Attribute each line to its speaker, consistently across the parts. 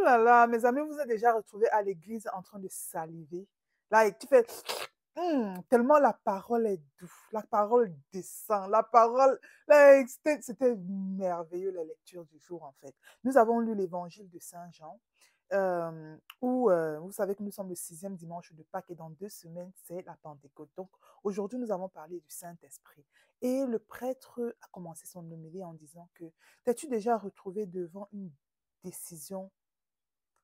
Speaker 1: là là, mes amis, vous êtes déjà retrouvés à l'église en train de saliver. Là, et tu fais tellement la parole est douce, la parole descend, la parole. Là, c'était merveilleux la lecture du jour en fait. Nous avons lu l'évangile de Saint Jean, où vous savez que nous sommes le 6e dimanche de Pâques et dans 2 semaines, c'est la Pentecôte. Donc aujourd'hui, nous avons parlé du Saint-Esprit. Et le prêtre a commencé son homélie en disant que t'es-tu déjà retrouvé devant une décision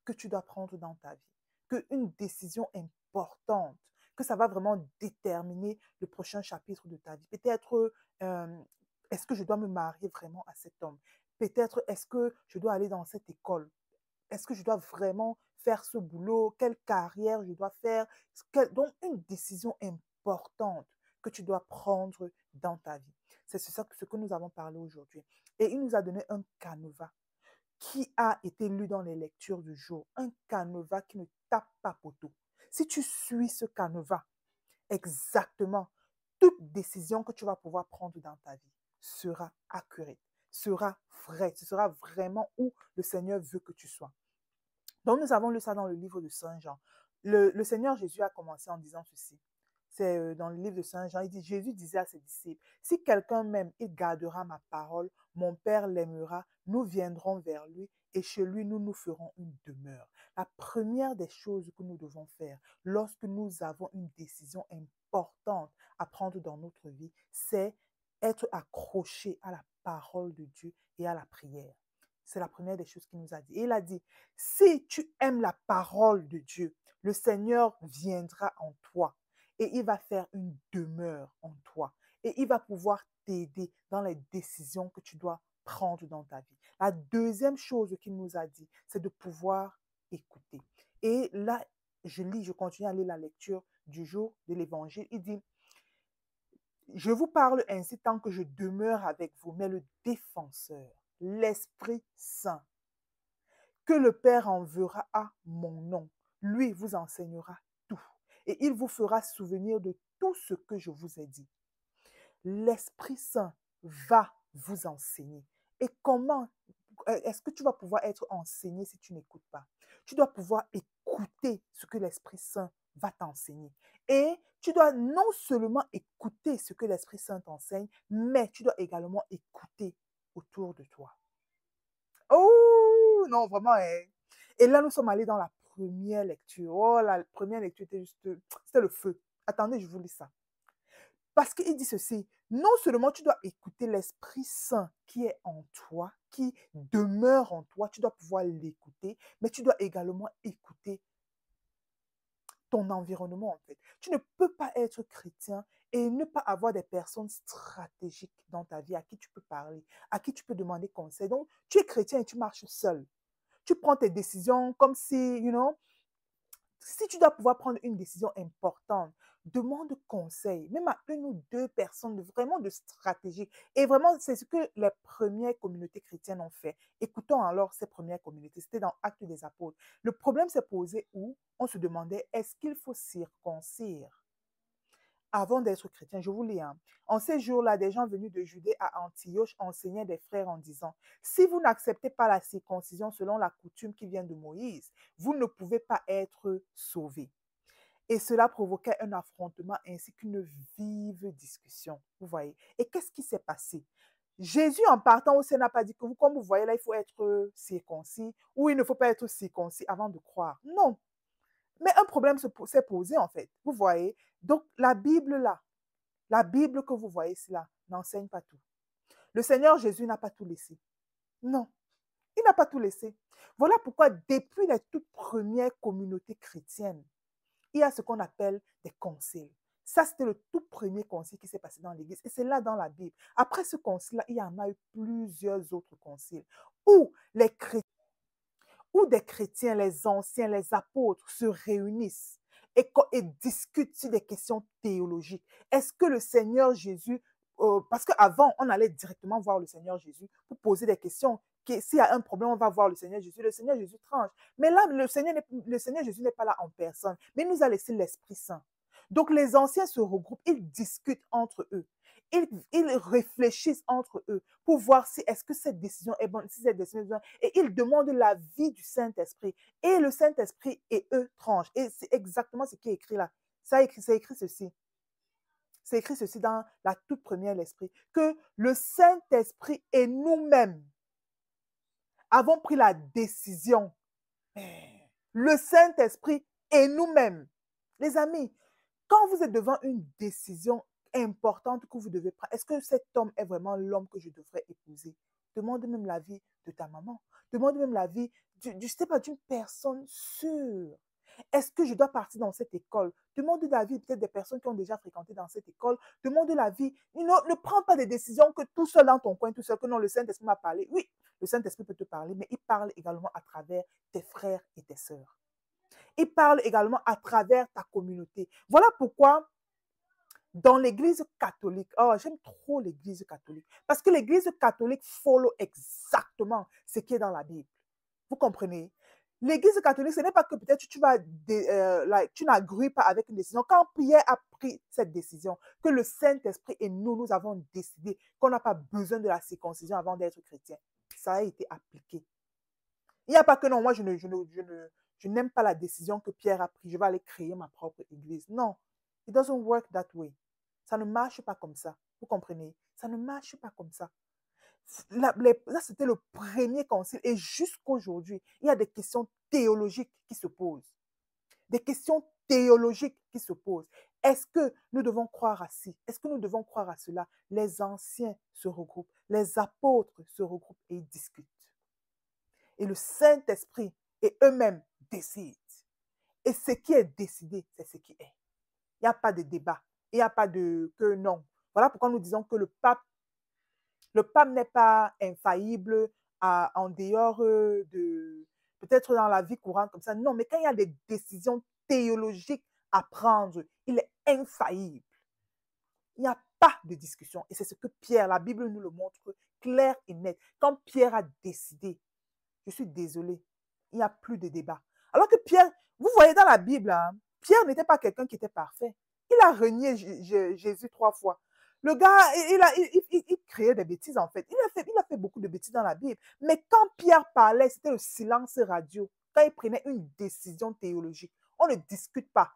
Speaker 1: que tu dois prendre dans ta vie, qu'une décision importante, que ça va vraiment déterminer le prochain chapitre de ta vie. Peut-être, est-ce que je dois me marier vraiment à cet homme? Peut-être, est-ce que je dois aller dans cette école? Est-ce que je dois vraiment faire ce boulot? Quelle carrière je dois faire? Donc, une décision importante que tu dois prendre dans ta vie. C'est ça ce que nous avons parlé aujourd'hui. Et il nous a donné un canevas qui a été lu dans les lectures du jour, un canevas qui ne tape pas poteau. Si tu suis ce canevas, exactement, toute décision que tu vas pouvoir prendre dans ta vie sera accurate, sera vraie, ce sera vraiment où le Seigneur veut que tu sois. Donc, nous avons lu ça dans le livre de Saint Jean. Le Seigneur Jésus a commencé en disant ceci. C'est dans le livre de Saint Jean, il dit, Jésus disait à ses disciples, si quelqu'un m'aime, il gardera ma parole, mon Père l'aimera, nous viendrons vers lui et chez lui, nous nous ferons une demeure. La première des choses que nous devons faire lorsque nous avons une décision importante à prendre dans notre vie, c'est être accroché à la parole de Dieu et à la prière. C'est la première des choses qu'il nous a dit. Et il a dit, si tu aimes la parole de Dieu, le Seigneur viendra en toi et il va faire une demeure en toi. Et il va pouvoir t'aider dans les décisions que tu dois prendre dans ta vie. La deuxième chose qu'il nous a dit, c'est de pouvoir écouter. Et là, je continue à lire la lecture du jour de l'Évangile. Il dit, je vous parle ainsi tant que je demeure avec vous, mais le défenseur, l'Esprit Saint, que le Père enverra à mon nom, lui vous enseignera tout et il vous fera souvenir de tout ce que je vous ai dit. L'Esprit Saint va vous enseigner. Et comment est-ce que tu vas pouvoir être enseigné si tu n'écoutes pas? Tu dois pouvoir écouter ce que l'Esprit Saint va t'enseigner. Et tu dois non seulement écouter ce que l'Esprit Saint t'enseigne, mais tu dois également écouter autour de toi. Oh, non, vraiment. Et là, nous sommes allés dans la première lecture. Oh, la première lecture était juste, c'était le feu. Attendez, je vous lis ça. Parce qu'il dit ceci, non seulement tu dois écouter l'Esprit Saint qui est en toi, qui demeure en toi, tu dois pouvoir l'écouter, mais tu dois également écouter ton environnement en fait. Tu ne peux pas être chrétien et ne pas avoir des personnes stratégiques dans ta vie à qui tu peux parler, à qui tu peux demander conseil. Donc, tu es chrétien et tu marches seul. Tu prends tes décisions comme si, si tu dois pouvoir prendre une décision importante, demande conseil, même à une ou deux personnes vraiment de stratégie. Et vraiment, c'est ce que les premières communautés chrétiennes ont fait. Écoutons alors ces premières communautés. C'était dans Actes des Apôtres. Le problème s'est posé où on se demandait, est-ce qu'il faut circoncire avant d'être chrétien? Je vous lis. En ces jours-là, des gens venus de Judée à Antioche enseignaient des frères en disant, si vous n'acceptez pas la circoncision selon la coutume qui vient de Moïse, vous ne pouvez pas être sauvés. Et cela provoquait un affrontement ainsi qu'une vive discussion. Vous voyez. Et qu'est-ce qui s'est passé? Jésus, en partant aussi, n'a pas dit que vous, comme vous voyez là, il faut être circoncis ou il ne faut pas être circoncis avant de croire. Non. Mais un problème s'est posé en fait. Vous voyez. Donc, la Bible là, la Bible que vous voyez ici là, n'enseigne pas tout. Le Seigneur Jésus n'a pas tout laissé. Non. Il n'a pas tout laissé. Voilà pourquoi, depuis les toutes premières communautés chrétiennes, il y a ce qu'on appelle des conciles. Ça, c'était le tout premier concile qui s'est passé dans l'Église. Et c'est là dans la Bible. Après ce concile-là, il y en a eu plusieurs autres conciles où les chrétiens, où des chrétiens, les anciens, les apôtres se réunissent et discutent sur des questions théologiques. Est-ce que le Seigneur Jésus, parce qu'avant, on allait directement voir le Seigneur Jésus pour poser des questions. S'il y a un problème, on va voir le Seigneur Jésus. Le Seigneur Jésus tranche. Mais là, le Seigneur Jésus n'est pas là en personne, mais il nous a laissé l'Esprit Saint. Donc, les anciens se regroupent, ils discutent entre eux. Ils réfléchissent entre eux pour voir si est-ce que cette décision est bonne, si cette décision est bonne. Et ils demandent l'avis du Saint-Esprit. Et le Saint-Esprit et eux tranchent. Et c'est exactement ce qui est écrit là. C'est écrit ceci. C'est écrit ceci dans la toute première l'Esprit. Que le Saint-Esprit et nous-mêmes avons pris la décision. Le Saint-Esprit et nous-mêmes. Les amis, quand vous êtes devant une décision importante que vous devez prendre, est-ce que cet homme est vraiment l'homme que je devrais épouser? Demande même l'avis de ta maman. Demande même l'avis je sais pas, d'une personne sûre. Est-ce que je dois partir dans cette école? Demande l'avis peut-être des personnes qui ont déjà fréquenté dans cette école. Demande l'avis. Ne prends pas des décisions que tout seul dans ton coin, tout seul, que non, le Saint-Esprit m'a parlé. Oui, le Saint-Esprit peut te parler, mais il parle également à travers tes frères et tes sœurs. Il parle également à travers ta communauté. Voilà pourquoi dans l'église catholique, oh, j'aime trop l'église catholique, parce que l'église catholique follow exactement ce qui est dans la Bible. Vous comprenez? L'église catholique, ce n'est pas que peut-être tu n'agrues pas avec une décision. Quand Pierre a pris cette décision, que le Saint-Esprit et nous avons décidé qu'on n'a pas besoin de la circoncision avant d'être chrétien, ça a été appliqué. Il n'y a pas que non, moi je n'aime pas la décision que Pierre a prise, je vais aller créer ma propre église. Non, it doesn't work that way. Ça ne marche pas comme ça. Vous comprenez? Ça ne marche pas comme ça. Là, c'était le premier concile. Et jusqu'aujourd'hui, il y a des questions théologiques qui se posent. Des questions théologiques qui se posent. Est-ce que nous devons croire à ci? Est-ce que nous devons croire à cela? Les anciens se regroupent, les apôtres se regroupent et ils discutent. Et le Saint-Esprit et eux-mêmes décident. Et ce qui est décidé, c'est ce qui est. Il n'y a pas de débat. Il n'y a pas de que non. Voilà pourquoi nous disons que le pape n'est pas infaillible en dehors de, peut-être dans la vie courante comme ça. Non, mais quand il y a des décisions théologiques à prendre, il est infaillible. Il n'y a pas de discussion. Et c'est ce que Pierre, la Bible nous le montre clair et net. Quand Pierre a décidé, je suis désolée, il n'y a plus de débat. Alors que Pierre, vous voyez dans la Bible, hein, Pierre n'était pas quelqu'un qui était parfait. Il a renié Jésus 3 fois. Le gars, il créait des bêtises en fait. Il a fait beaucoup de bêtises dans la Bible. Mais quand Pierre parlait, c'était le silence radio. Quand il prenait une décision théologique, on ne discute pas.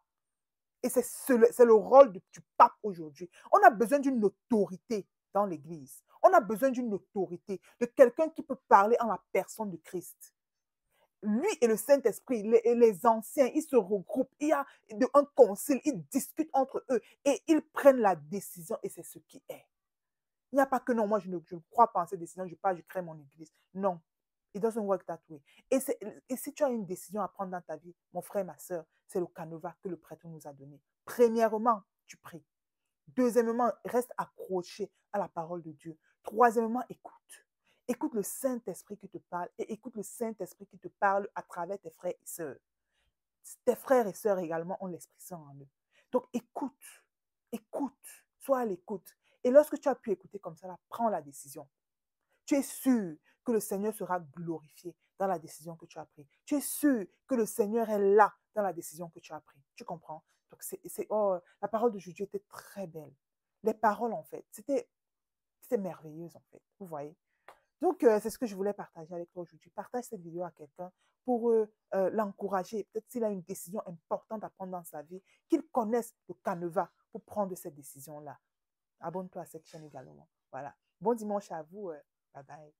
Speaker 1: Et c'est le rôle du pape aujourd'hui. On a besoin d'une autorité dans l'Église. On a besoin d'une autorité, de quelqu'un qui peut parler en la personne de Christ. Lui et le Saint-Esprit, les anciens, ils se regroupent, il y a un concile, ils discutent entre eux et ils prennent la décision et c'est ce qui est. Il n'y a pas que non, moi je ne crois pas en cette décision, je pars, je crée mon église. Non, it doesn't work that way. Et si tu as une décision à prendre dans ta vie, mon frère, ma soeur, c'est le canevas que le prêtre nous a donné. Premièrement, tu pries. Deuxièmement, reste accroché à la parole de Dieu. Troisièmement, écoute. Écoute le Saint-Esprit qui te parle et écoute le Saint-Esprit qui te parle à travers tes frères et sœurs. Tes frères et sœurs également ont l'Esprit Saint en eux. Donc écoute, sois à l'écoute. Et lorsque tu as pu écouter comme ça, là, prends la décision. Tu es sûr que le Seigneur sera glorifié dans la décision que tu as prise. Tu es sûr que le Seigneur est là dans la décision que tu as prise. Tu comprends? Donc la parole de Jésus était très belle. Les paroles, en fait, c'était merveilleuse, en fait. Vous voyez? Donc, c'est ce que je voulais partager avec toi aujourd'hui. Partage cette vidéo à quelqu'un pour l'encourager. Peut-être s'il a une décision importante à prendre dans sa vie, qu'il connaisse le canevas pour prendre cette décision-là. Abonne-toi à cette chaîne également. Voilà. Bon dimanche à vous. Bye bye.